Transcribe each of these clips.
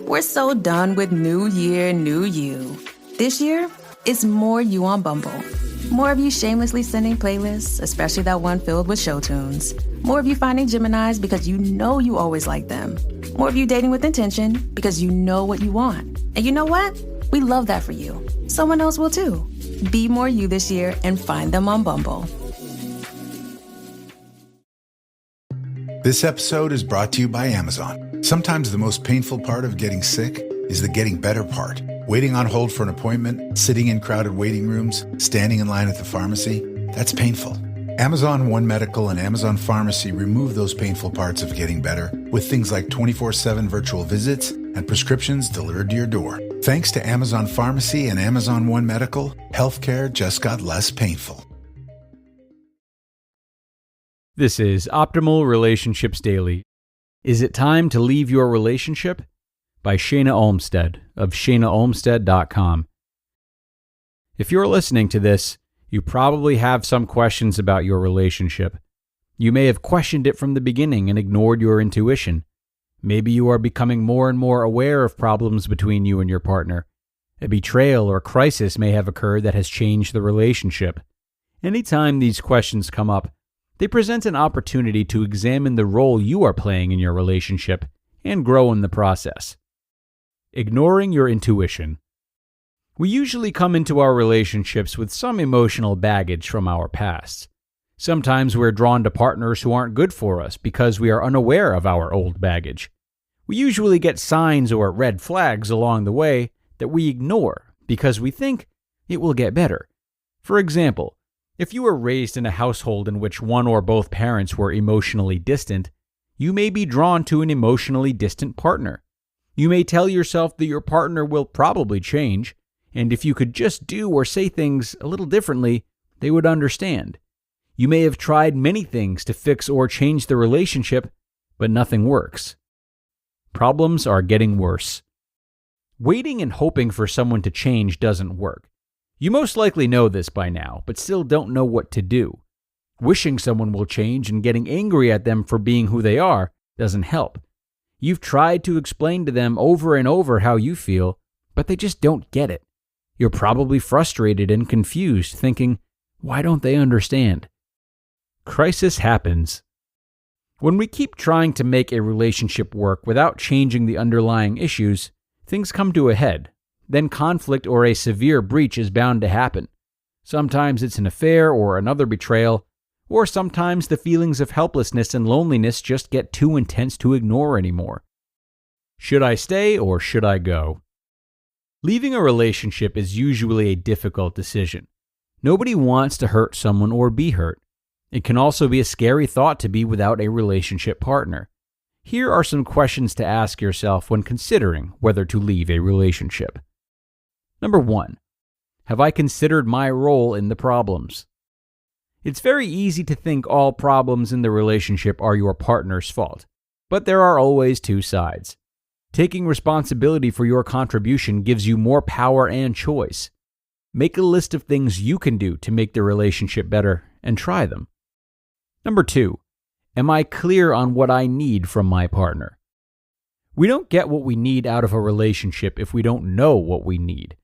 We're so done with new year, new you. This year, it's more you on Bumble. More of you shamelessly sending playlists, especially that one filled with show tunes. More of you finding Geminis because you know you always like them. More of you dating with intention because you know what you want. And you know what? We love that for you. Someone else will too. Be more you this year and find them on Bumble. This episode is brought to you by Amazon. Sometimes the most painful part of getting sick is the getting better part. Waiting on hold for an appointment, sitting in crowded waiting rooms, standing in line at the pharmacy, that's painful. Amazon One Medical and Amazon Pharmacy remove those painful parts of getting better with things like 24/7 virtual visits and prescriptions delivered to your door. Thanks to Amazon Pharmacy and Amazon One Medical, healthcare just got less painful. This is Optimal Relationships Daily. Is it time to leave your relationship? By Shana Olmstead of shanaolmstead.com. If you're listening to this, you probably have some questions about your relationship. You may have questioned it from the beginning and ignored your intuition. Maybe you are becoming more and more aware of problems between you and your partner. A betrayal or crisis may have occurred that has changed the relationship. Anytime these questions come up, they present an opportunity to examine the role you are playing in your relationship and grow in the process. Ignoring your intuition. We usually come into our relationships with some emotional baggage from our past. Sometimes we're drawn to partners who aren't good for us because we are unaware of our old baggage. We usually get signs or red flags along the way that we ignore because we think it will get better. For example, if you were raised in a household in which one or both parents were emotionally distant, you may be drawn to an emotionally distant partner. You may tell yourself that your partner will probably change, and if you could just do or say things a little differently, they would understand. You may have tried many things to fix or change the relationship, but nothing works. Problems are getting worse. Waiting and hoping for someone to change doesn't work. You most likely know this by now, but still don't know what to do. Wishing someone will change and getting angry at them for being who they are doesn't help. You've tried to explain to them over and over how you feel, but they just don't get it. You're probably frustrated and confused, thinking, why don't they understand? Crisis happens. When we keep trying to make a relationship work without changing the underlying issues, things come to a head. Then conflict or a severe breach is bound to happen. Sometimes it's an affair or another betrayal, or sometimes the feelings of helplessness and loneliness just get too intense to ignore anymore. Should I stay or should I go? Leaving a relationship is usually a difficult decision. Nobody wants to hurt someone or be hurt. It can also be a scary thought to be without a relationship partner. Here are some questions to ask yourself when considering whether to leave a relationship. Number 1. Have I considered my role in the problems? It's very easy to think all problems in the relationship are your partner's fault, but there are always two sides. Taking responsibility for your contribution gives you more power and choice. Make a list of things you can do to make the relationship better and try them. Number 2. Am I clear on what I need from my partner? We don't get what we need out of a relationship if we don't know what we need.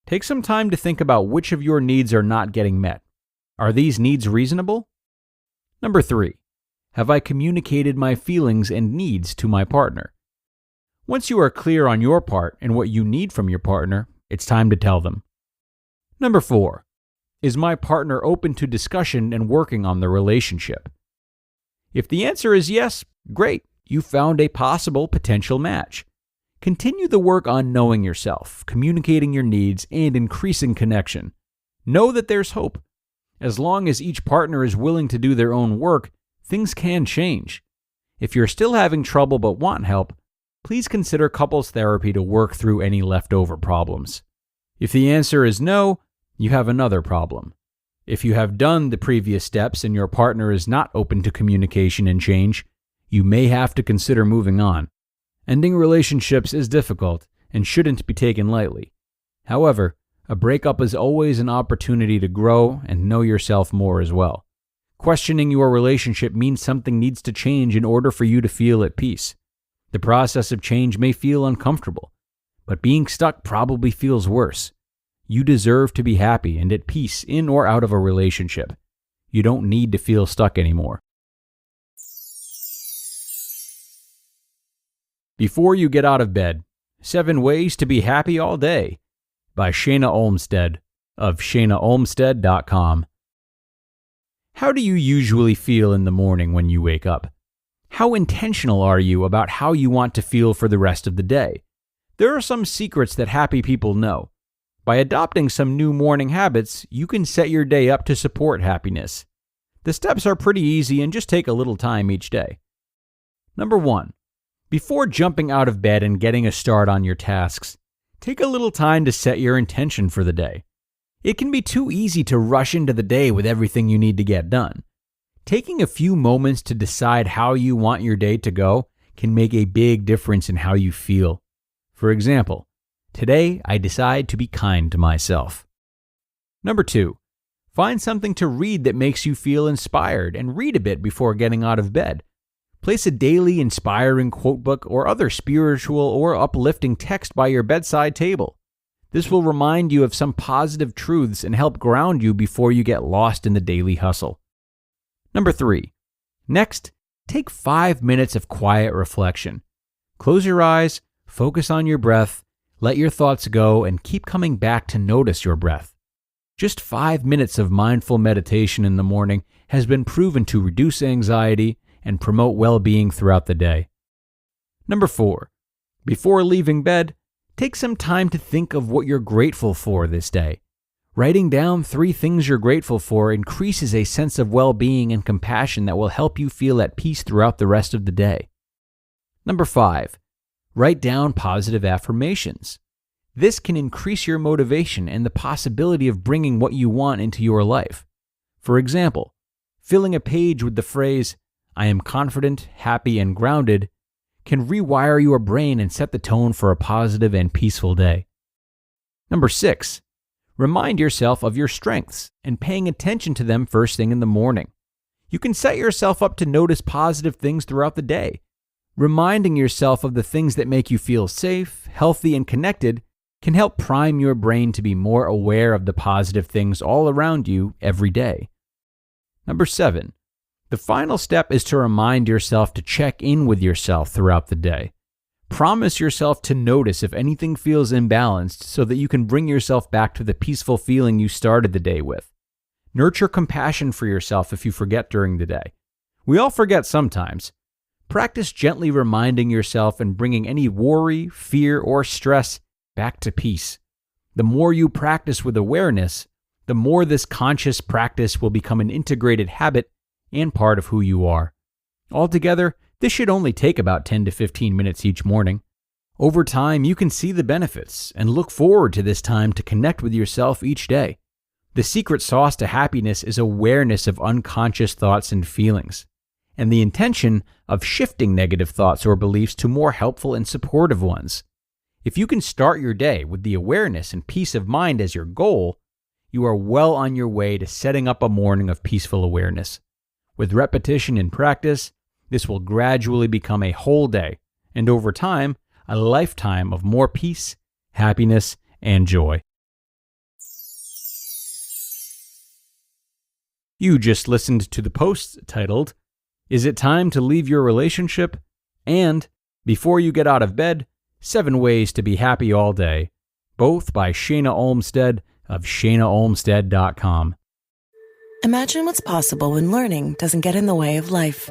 Take some time to think about which of your needs are not getting met. Are these needs reasonable? Number 3. Have I communicated my feelings and needs to my partner? Once you are clear on your part and what you need from your partner, it's time to tell them. Number 4. Is my partner open to discussion and working on the relationship? If the answer is yes, great, you found a possible potential match. Continue the work on knowing yourself, communicating your needs, and increasing connection. Know that there's hope. As long as each partner is willing to do their own work, things can change. If you're still having trouble but want help, please consider couples therapy to work through any leftover problems. If the answer is no, you have another problem. If you have done the previous steps and your partner is not open to communication and change, you may have to consider moving on. Ending relationships is difficult and shouldn't be taken lightly. However, a breakup is always an opportunity to grow and know yourself more as well. Questioning your relationship means something needs to change in order for you to feel at peace. The process of change may feel uncomfortable, but being stuck probably feels worse. You deserve to be happy and at peace in or out of a relationship. You don't need to feel stuck anymore. Before you get out of bed, 7 Ways to be Happy All Day by Shana Olmstead of shanaolmstead.com. How do you usually feel in the morning when you wake up? How intentional are you about how you want to feel for the rest of the day? There are some secrets that happy people know. By adopting some new morning habits, you can set your day up to support happiness. The steps are pretty easy and just take a little time each day. Number 1. Before jumping out of bed and getting a start on your tasks, take a little time to set your intention for the day. It can be too easy to rush into the day with everything you need to get done. Taking a few moments to decide how you want your day to go can make a big difference in how you feel. For example, today I decide to be kind to myself. Number 2, find something to read that makes you feel inspired and read a bit before getting out of bed. Place a daily inspiring quote book or other spiritual or uplifting text by your bedside table. This will remind you of some positive truths and help ground you before you get lost in the daily hustle. Number 3, next, take 5 minutes of quiet reflection. Close your eyes, focus on your breath, let your thoughts go, and keep coming back to notice your breath. Just 5 minutes of mindful meditation in the morning has been proven to reduce anxiety and promote well-being throughout the day. Number 4, before leaving bed, take some time to think of what you're grateful for this day. Writing down 3 things you're grateful for increases a sense of well-being and compassion that will help you feel at peace throughout the rest of the day. Number 5, write down positive affirmations. This can increase your motivation and the possibility of bringing what you want into your life. For example, filling a page with the phrase, "I am confident, happy, and grounded," can rewire your brain and set the tone for a positive and peaceful day. Number 6, remind yourself of your strengths and paying attention to them first thing in the morning. You can set yourself up to notice positive things throughout the day. Reminding yourself of the things that make you feel safe, healthy, and connected can help prime your brain to be more aware of the positive things all around you every day. Number 7, the final step is to remind yourself to check in with yourself throughout the day. Promise yourself to notice if anything feels imbalanced so that you can bring yourself back to the peaceful feeling you started the day with. Nurture compassion for yourself if you forget during the day. We all forget sometimes. Practice gently reminding yourself and bringing any worry, fear, or stress back to peace. The more you practice with awareness, the more this conscious practice will become an integrated habit and part of who you are. Altogether, this should only take about 10 to 15 minutes each morning. Over time, you can see the benefits and look forward to this time to connect with yourself each day. The secret sauce to happiness is awareness of unconscious thoughts and feelings, and the intention of shifting negative thoughts or beliefs to more helpful and supportive ones. If you can start your day with the awareness and peace of mind as your goal, you are well on your way to setting up a morning of peaceful awareness. With repetition and practice, this will gradually become a whole day, and over time, a lifetime of more peace, happiness, and joy. You just listened to the post titled, "Is it time to leave your relationship?" and "Before you get out of bed, 7 Ways to be Happy All Day," both by Shana Olmstead of shanaolmstead.com. Imagine what's possible when learning doesn't get in the way of life.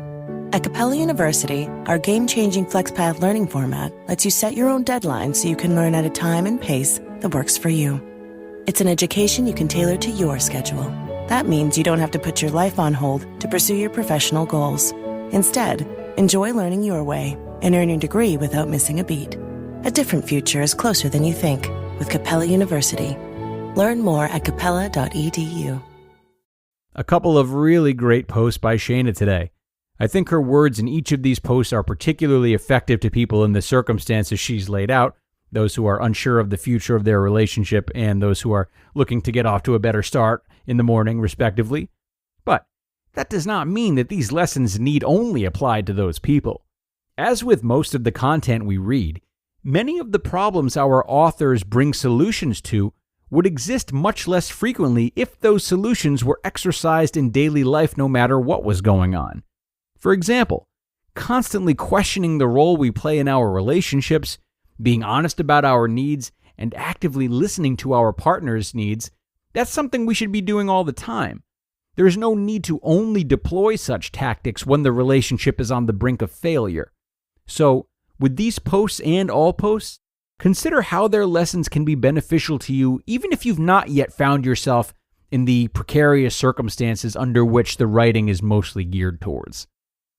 At Capella University, our game-changing FlexPath learning format lets you set your own deadlines so you can learn at a time and pace that works for you. It's an education you can tailor to your schedule. That means you don't have to put your life on hold to pursue your professional goals. Instead, enjoy learning your way and earn your degree without missing a beat. A different future is closer than you think with Capella University. Learn more at capella.edu. A couple of really great posts by Shana today. I think her words in each of these posts are particularly effective to people in the circumstances she's laid out, those who are unsure of the future of their relationship and those who are looking to get off to a better start in the morning, respectively. But that does not mean that these lessons need only apply to those people. As with most of the content we read, Many of the problems our authors bring solutions to would exist much less frequently if those solutions were exercised in daily life no matter what was going on. For example, constantly questioning the role we play in our relationships, being honest about our needs, and actively listening to our partner's needs, that's something we should be doing all the time. There is no need to only deploy such tactics when the relationship is on the brink of failure. So, with these posts and all posts, consider how their lessons can be beneficial to you even if you've not yet found yourself in the precarious circumstances under which the writing is mostly geared towards.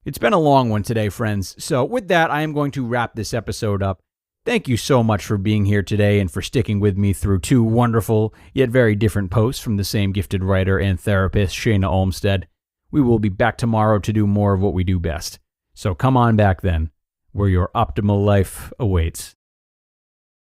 It's been a long one today, friends, so with that, I am going to wrap this episode up. Thank you so much for being here today and for sticking with me through two wonderful yet very different posts from the same gifted writer and therapist, Shana Olmstead. We will be back tomorrow to do more of what we do best. So come on back then, where your optimal life awaits.